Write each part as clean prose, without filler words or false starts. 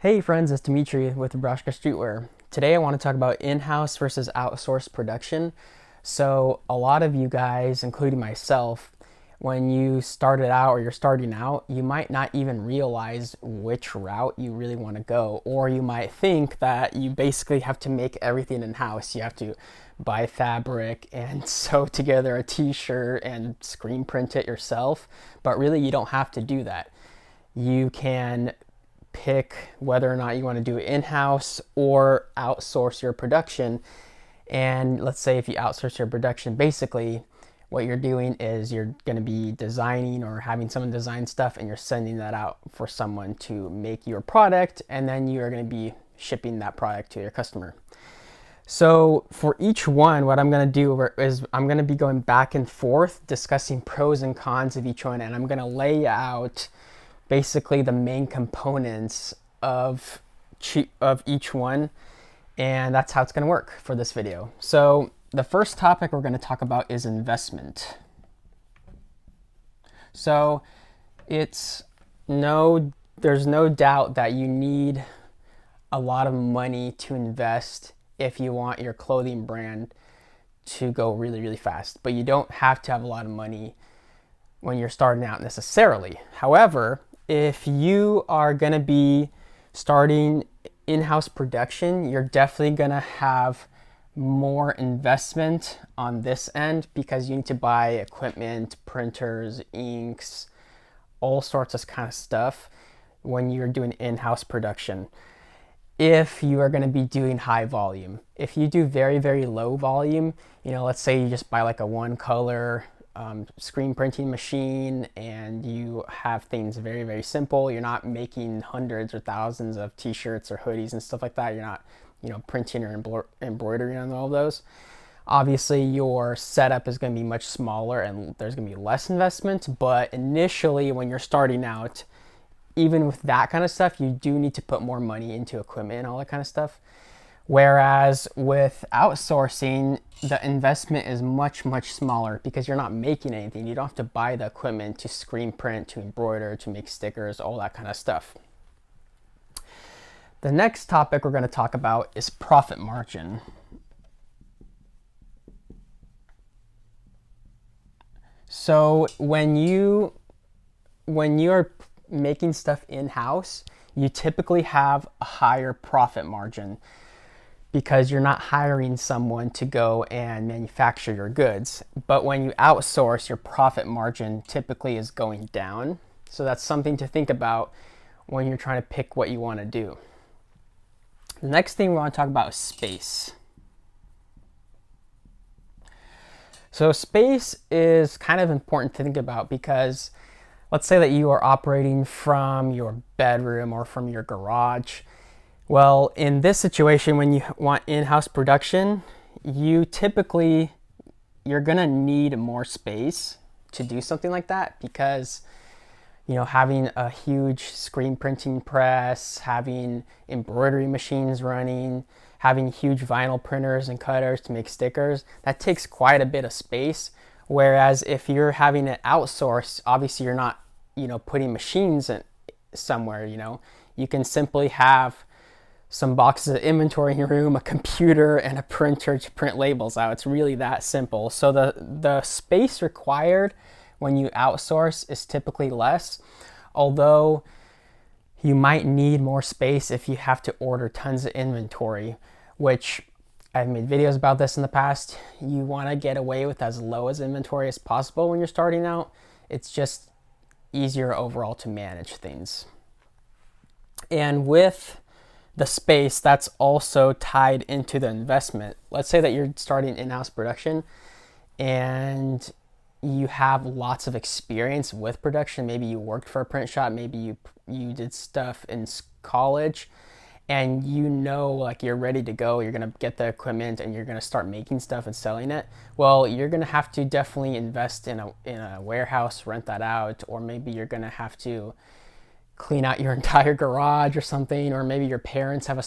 Hey friends, it's Dimitri with Nebraska Streetwear. Today I want to talk about in-house versus outsourced production. So a lot of you guys, including myself, when you started out or you're starting out, you might not even realize which route you really want to go. Or you might think that you basically have to make everything in-house. You have to buy fabric and sew together a t-shirt and screen print it yourself. But really you don't have to do that. You can pick whether or not you want to do it in-house or outsource your production. And let's say if you outsource your production, basically what you're doing is you're going to be designing or having someone design stuff and you're sending that out for someone to make your product, and then you're going to be shipping that product to your customer. So for each one, what I'm going to do is I'm going to be going back and forth discussing pros and cons of each one, and I'm going to lay out basically the main components of each one, and that's how it's going to work for this video. So the first topic we're going to talk about is investment. So there's no doubt that you need a lot of money to invest if you want your clothing brand to go really, really fast. But you don't have to have a lot of money when you're starting out necessarily. However, if you are going to be starting in-house production, you're definitely going to have more investment on this end because you need to buy equipment, printers, inks, all sorts of kind of stuff when you're doing in-house production. If you are going to be doing high volume, if you do very, very low volume, let's say you just buy like a one color screen printing machine and you have things very, very simple. You're not making hundreds or thousands of t-shirts or hoodies and stuff like that. You're not, printing or embroidering on all of those. Obviously, your setup is going to be much smaller and there's going to be less investment. But initially, when you're starting out, even with that kind of stuff, you do need to put more money into equipment and all that kind of stuff. Whereas with outsourcing, the investment is much, much smaller because you're not making anything. You don't have to buy the equipment to screen print, to embroider, to make stickers, all that kind of stuff. The next topic we're going to talk about is profit margin. So when you're making stuff in-house, you typically have a higher profit margin because you're not hiring someone to go and manufacture your goods. But when you outsource, your profit margin typically is going down. So that's something to think about when you're trying to pick what you want to do. The next thing we want to talk about is space. So space is kind of important to think about because let's say that you are operating from your bedroom or from your garage. Well, in this situation, when you want in-house production, you're gonna need more space to do something like that because, having a huge screen printing press, having embroidery machines running, having huge vinyl printers and cutters to make stickers, that takes quite a bit of space. Whereas if you're having it outsourced, obviously you're not, putting machines in somewhere, you can simply have some boxes of inventory in your room, a computer, and a printer to print labels out. It's really that simple. So the space required when you outsource is typically less, although you might need more space if you have to order tons of inventory, which I've made videos about this in the past. You want to get away with as low as inventory as possible when you're starting out. It's just easier overall to manage things. And with the space, that's also tied into the investment. Let's say that you're starting in-house production and you have lots of experience with production. Maybe you worked for a print shop, maybe you did stuff in college, and like you're ready to go. You're gonna get the equipment and you're gonna start making stuff and selling it. Well, you're gonna have to definitely invest in a warehouse, rent that out, or maybe you're gonna have to clean out your entire garage or something, or maybe your parents have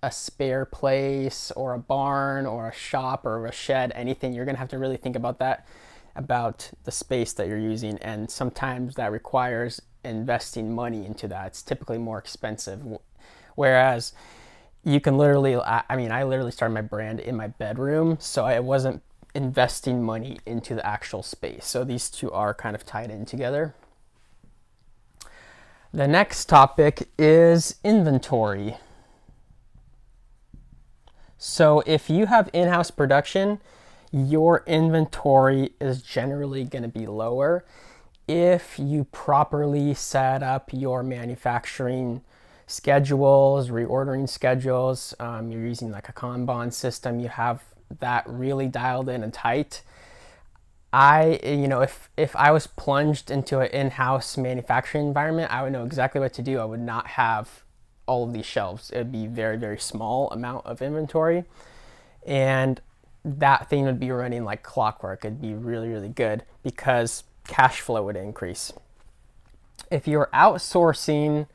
a spare place or a barn or a shop or a shed, anything. You're gonna have to really think about that, about the space that you're using, and sometimes that requires investing money into that. It's typically more expensive. Whereas you can literally, I mean, I literally started my brand in my bedroom, so I wasn't investing money into the actual space. So these two are kind of tied in together. The next topic is inventory. So if you have in-house production, your inventory is generally going to be lower if you properly set up your manufacturing schedules, reordering schedules. You're using like a Kanban system, you have that really dialed in and tight. If I was plunged into an in-house manufacturing environment, I would know exactly what to do. I would not have all of these shelves. It would be very, very small amount of inventory, and that thing would be running like clockwork. It'd be really, really good because cash flow would increase. If you're outsourcing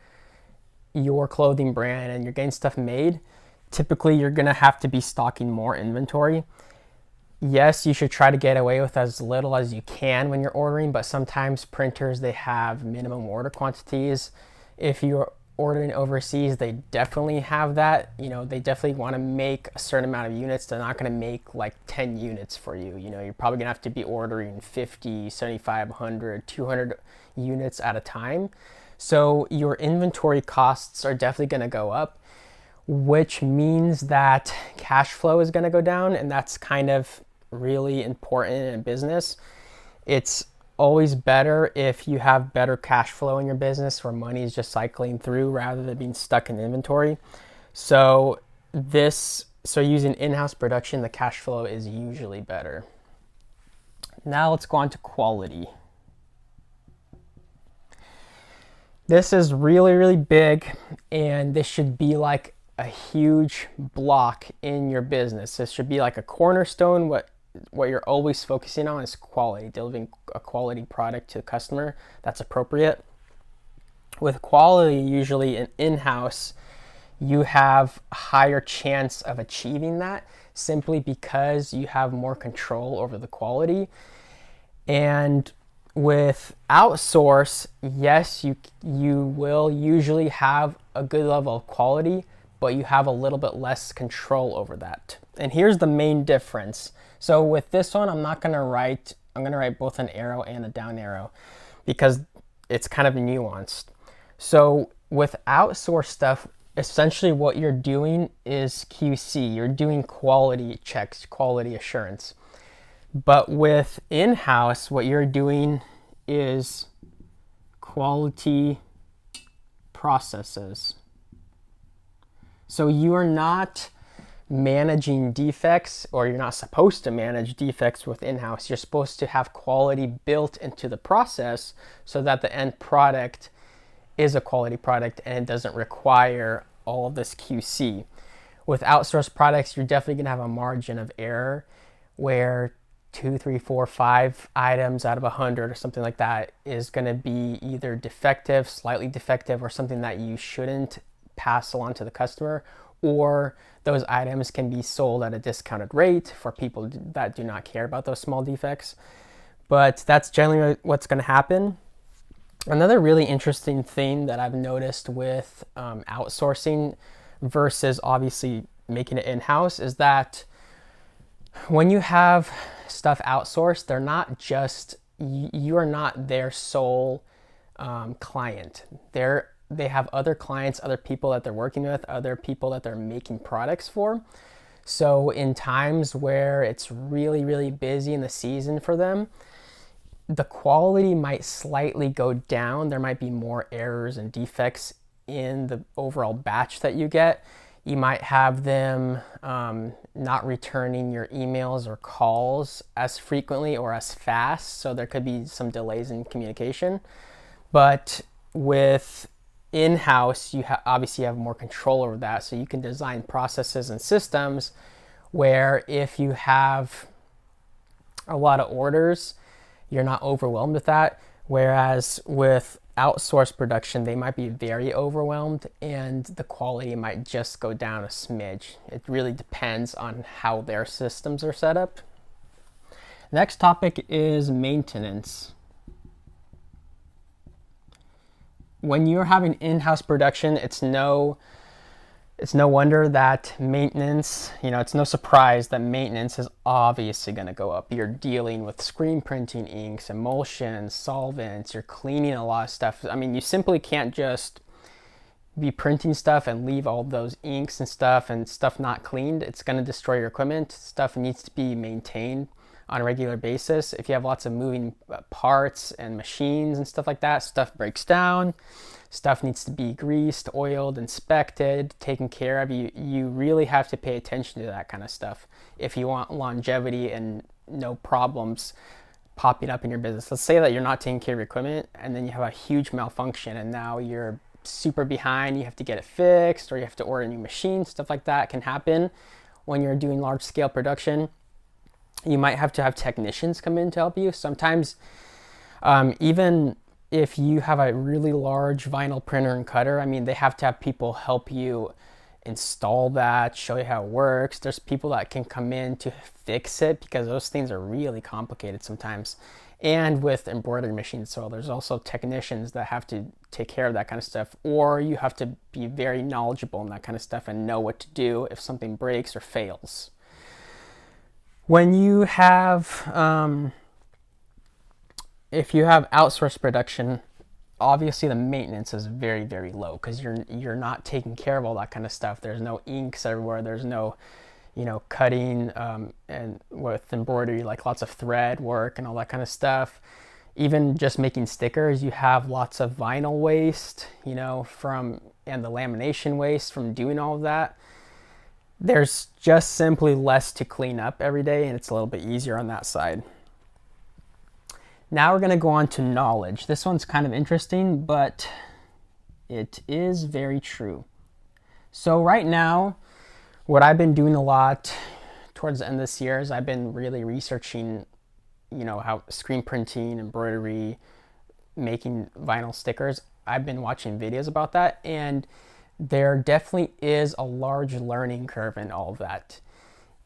your clothing brand and you're getting stuff made, typically you're gonna have to be stocking more inventory. Yes, you should try to get away with as little as you can when you're ordering, but sometimes printers, they have minimum order quantities. If you're ordering overseas, they definitely have that. They definitely want to make a certain amount of units. They're not going to make like 10 units for you. You're probably going to have to be ordering 50, 75, 100, 200 units at a time. So your inventory costs are definitely going to go up, which means that cash flow is going to go down, and that's kind of really important in business. It's always better if you have better cash flow in your business where money is just cycling through rather than being stuck in inventory. So using in-house production, the cash flow is usually better. Now let's go on to quality. This is really, really big, and this should be like a huge block in your business. This should be like a cornerstone. What you're always focusing on is quality, delivering a quality product to the customer that's appropriate. With quality, usually in-house, you have a higher chance of achieving that simply because you have more control over the quality. And with outsource, yes, you will usually have a good level of quality, but you have a little bit less control over that. And here's the main difference. So with this one, I'm going to write both an arrow and a down arrow because it's kind of nuanced. So with outsourced stuff, essentially what you're doing is QC. You're doing quality checks, quality assurance. But with in-house, what you're doing is quality processes. So you are not managing defects, or you're not supposed to manage defects with in-house. You're supposed to have quality built into the process so that the end product is a quality product and it doesn't require all of this QC. With outsourced products, you're definitely going to have a margin of error where 2, 3, 4, 5 items out of 100 or something like that is going to be either defective, slightly defective, or something that you shouldn't pass along to the customer, or those items can be sold at a discounted rate for people that do not care about those small defects. But that's generally what's going to happen. Another really interesting thing that I've noticed with outsourcing versus obviously making it in-house is that when you have stuff outsourced, they're not just, you are not their sole client. They have other clients, other people that they're working with, other people that they're making products for. So in times where it's really, really busy in the season for them, the quality might slightly go down. There might be more errors and defects in the overall batch that you get. You might have them not returning your emails or calls as frequently or as fast. So there could be some delays in communication. But with in-house, you obviously have more control over that. So you can design processes and systems where if you have a lot of orders, you're not overwhelmed with that. Whereas with outsourced production, they might be very overwhelmed and the quality might just go down a smidge. It really depends on how their systems are set up. Next topic is maintenance. When you're having in-house production, it's no It's no wonder that maintenance, it's no surprise that maintenance is obviously going to go up. You're dealing with screen printing inks, emulsions, solvents, you're cleaning a lot of stuff. I mean, you simply can't just be printing stuff and leave all those inks and stuff not cleaned. It's going to destroy your equipment. Stuff needs to be maintained on a regular basis. If you have lots of moving parts and machines and stuff like that, stuff breaks down. Stuff needs to be greased, oiled, inspected, taken care of. You really have to pay attention to that kind of stuff if you want longevity and no problems popping up in your business. Let's say that you're not taking care of your equipment and then you have a huge malfunction and now you're super behind, you have to get it fixed or you have to order a new machine. Stuff like that can happen when you're doing large scale production. You might have to have technicians come in to help you. Sometimes even if you have a really large vinyl printer and cutter, I mean, they have to have people help you install that, show you how it works. There's people that can come in to fix it because those things are really complicated sometimes. And with embroidery machines, so there's also technicians that have to take care of that kind of stuff, or you have to be very knowledgeable in that kind of stuff and know what to do if something breaks or fails. When you have if you have outsourced production, obviously the maintenance is very, very low because you're not taking care of all that kind of stuff. There's no inks everywhere. There's no, cutting and with embroidery, like lots of thread work and all that kind of stuff. Even just making stickers, you have lots of vinyl waste, and the lamination waste from doing all of that. There's just simply less to clean up every day, and it's a little bit easier on that side. Now we're going to go on to knowledge. This one's kind of interesting, but it is very true. So right now, what I've been doing a lot towards the end of this year is I've been really researching, how screen printing, embroidery, making vinyl stickers. I've been watching videos about that, and there definitely is a large learning curve in all of that.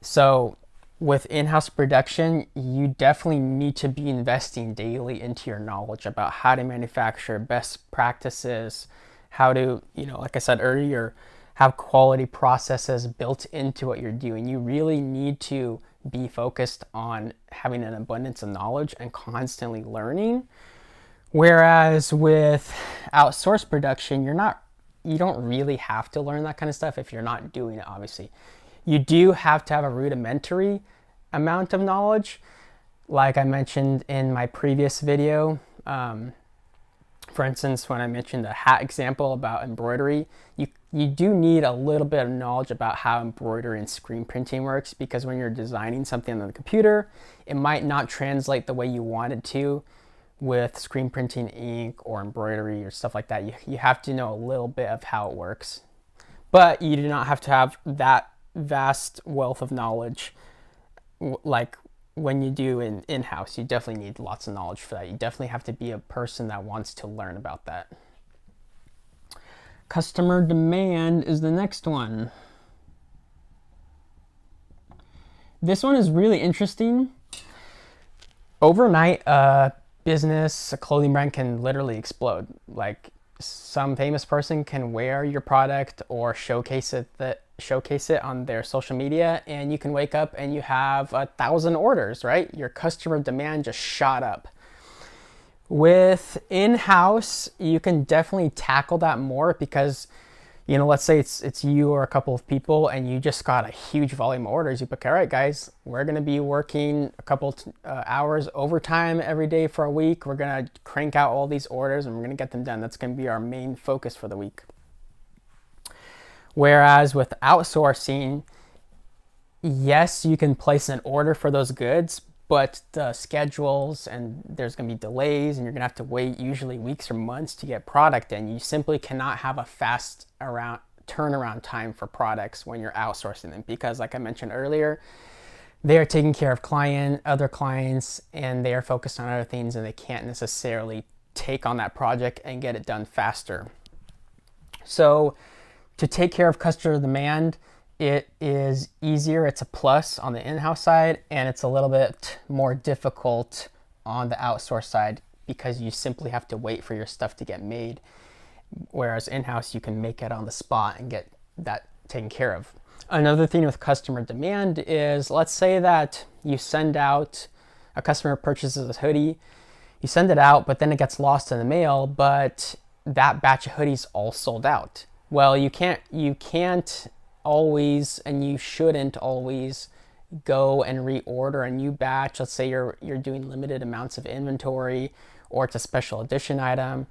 So with in-house production, you definitely need to be investing daily into your knowledge about how to manufacture, best practices, how to, like I said earlier, have quality processes built into what you're doing. You really need to be focused on having an abundance of knowledge and constantly learning. Whereas with outsourced production, you don't really have to learn that kind of stuff if you're not doing it, obviously. You do have to have a rudimentary amount of knowledge. Like I mentioned in my previous video, for instance, when I mentioned the hat example about embroidery, you do need a little bit of knowledge about how embroidery and screen printing works, because when you're designing something on the computer, it might not translate the way you want it to with screen printing ink or embroidery or stuff like that. You have to know a little bit of how it works. But you do not have to have that vast wealth of knowledge like when you do in-house. You definitely need lots of knowledge for that. You definitely have to be a person that wants to learn about that. Customer demand is the next one. This one is really interesting. Overnight, a clothing brand can literally explode. Like, some famous person can wear your product or showcase it on their social media, and you can wake up and you have 1,000 orders, right? Your customer demand just shot up. With in-house, you can definitely tackle that more because, let's say it's you or a couple of people and you just got a huge volume of orders. You pick, all right, guys, we're going to be working a couple hours overtime every day for a week. We're going to crank out all these orders and we're going to get them done. That's going to be our main focus for the week. Whereas with outsourcing, yes, you can place an order for those goods, but the schedules and there's going to be delays and you're going to have to wait usually weeks or months to get product in. You simply cannot have a fast turnaround time for products when you're outsourcing them, because like I mentioned earlier, they are taking care of other clients, and they are focused on other things, and they can't necessarily take on that project and get it done faster. So to take care of customer demand, it is easier. It's a plus on the in-house side, and it's a little bit more difficult on the outsource side because you simply have to wait for your stuff to get made. Whereas in-house, you can make it on the spot and get that taken care of. Another thing with customer demand is, let's say that you send out, a customer purchases a hoodie, you send it out, but then it gets lost in the mail, but that batch of hoodies all sold out. Well, you can't always, and you shouldn't always, go and reorder a new batch. Let's say you're doing limited amounts of inventory, or it's a special edition item,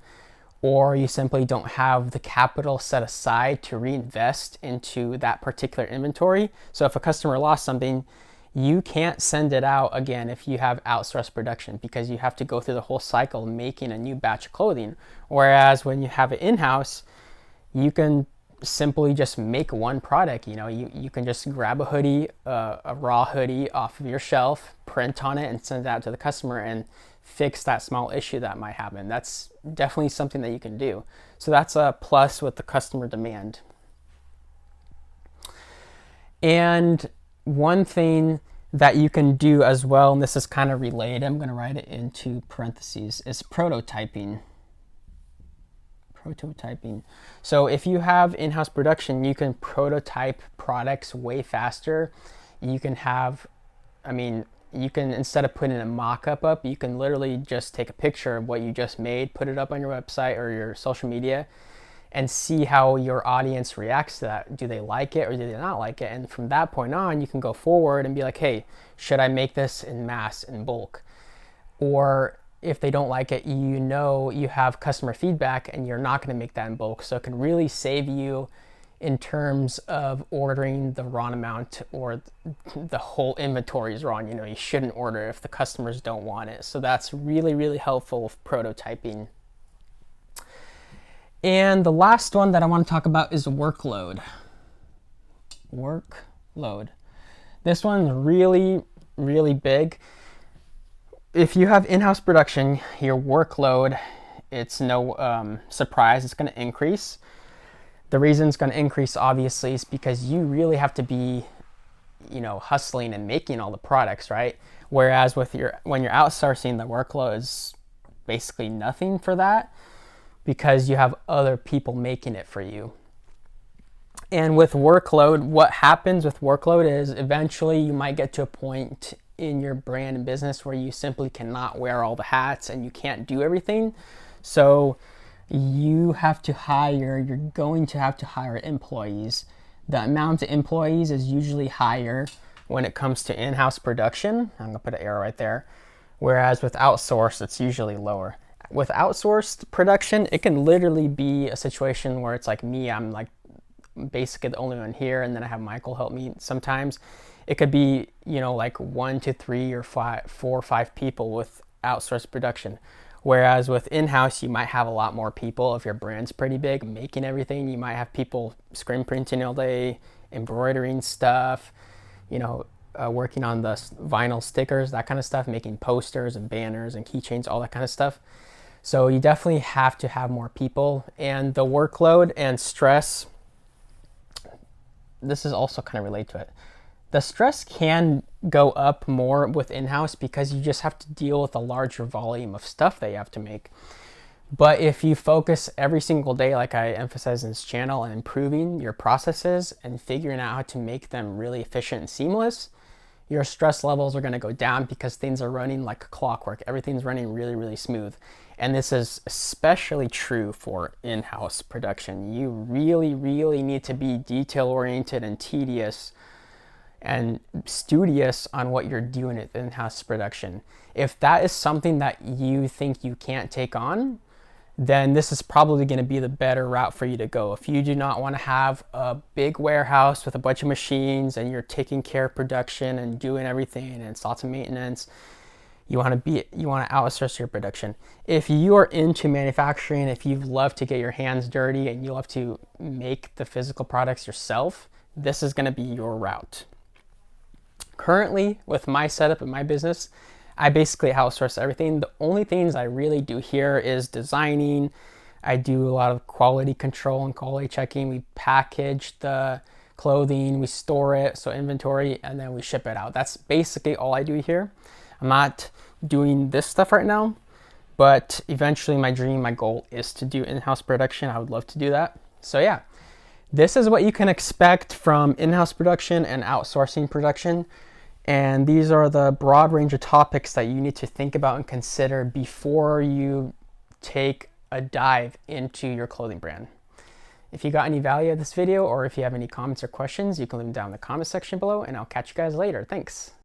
or you simply don't have the capital set aside to reinvest into that particular inventory. So if a customer lost something, you can't send it out again if you have outsourced production, because you have to go through the whole cycle making a new batch of clothing. Whereas when you have it in-house, you can simply just make one product. You can just grab a hoodie, a raw hoodie off of your shelf, print on it, and send it out to the customer and fix that small issue that might happen. That's definitely something that you can do. So that's a plus with the customer demand. And one thing that you can do as well, and this is kind of related, I'm going to write it into parentheses, is prototyping. So if you have in-house production, you can prototype products way faster. You can have, instead of putting a mock-up up, you can literally just take a picture of what you just made, put it up on your website or your social media, and see how your audience reacts to that. Do they like it or do they not like it? And from that point on, you can go forward and be like, hey, should I make this in mass, in bulk? Or if they don't like it, you have customer feedback and you're not going to make that in bulk. So it can really save you in terms of ordering the wrong amount, or the whole inventory is wrong. You shouldn't order if the customers don't want it. So that's really, really helpful with prototyping. And the last one that I want to talk about is workload. This one's really, really big. If you have in-house production, your workload, it's no surprise, it's going to increase. The reason it's going to increase, obviously, is because you really have to be, hustling and making all the products, right? Whereas when you're outsourcing, the workload is basically nothing for that, because you have other people making it for you. And with workload, what happens with workload is eventually you might get to a point in your brand and business where you simply cannot wear all the hats and you can't do everything. So you're going to have to hire employees. The amount of employees is usually higher when it comes to in-house production. I'm gonna put an arrow right there. Whereas with outsourced, it's usually lower. With outsourced production, it can literally be a situation where it's like me, I'm like basically the only one here, and then I have Michael help me sometimes. It could be, like 1 to 3 or 4 or 5 people with outsourced production. Whereas with in-house, you might have a lot more people. If your brand's pretty big, making everything, you might have people screen printing all day, embroidering stuff, working on the vinyl stickers, that kind of stuff, making posters and banners and keychains, all that kind of stuff. So you definitely have to have more people. And the workload and stress, this is also kind of related to it. The stress can go up more with in-house because you just have to deal with a larger volume of stuff that you have to make. But if you focus every single day, like I emphasize in this channel, on improving your processes and figuring out how to make them really efficient and seamless, your stress levels are going to go down because things are running like clockwork. Everything's running really, really smooth. And this is especially true for in-house production. You really, really need to be detail-oriented and tedious and studious on what you're doing at in-house production. If that is something that you think you can't take on, then this is probably going to be the better route for you to go. If you do not want to have a big warehouse with a bunch of machines and you're taking care of production and doing everything and it's lots of maintenance, you want to outsource your production. If you are into manufacturing, if you love to get your hands dirty and you love to make the physical products yourself, this is going to be your route. Currently, with my setup and my business, I basically outsource everything. The only things I really do here is designing. I do a lot of quality control and quality checking. We package the clothing, we store it, so inventory, and then we ship it out. That's basically all I do here. I'm not doing this stuff right now, but eventually my dream, my goal is to do in-house production. I would love to do that. So yeah, This is what you can expect from in-house production and outsourcing production. And these are the broad range of topics that you need to think about and consider before you take a dive into your clothing brand. If you got any value out of this video, or if you have any comments or questions, you can leave them down in the comment section below, and I'll catch you guys later. Thanks.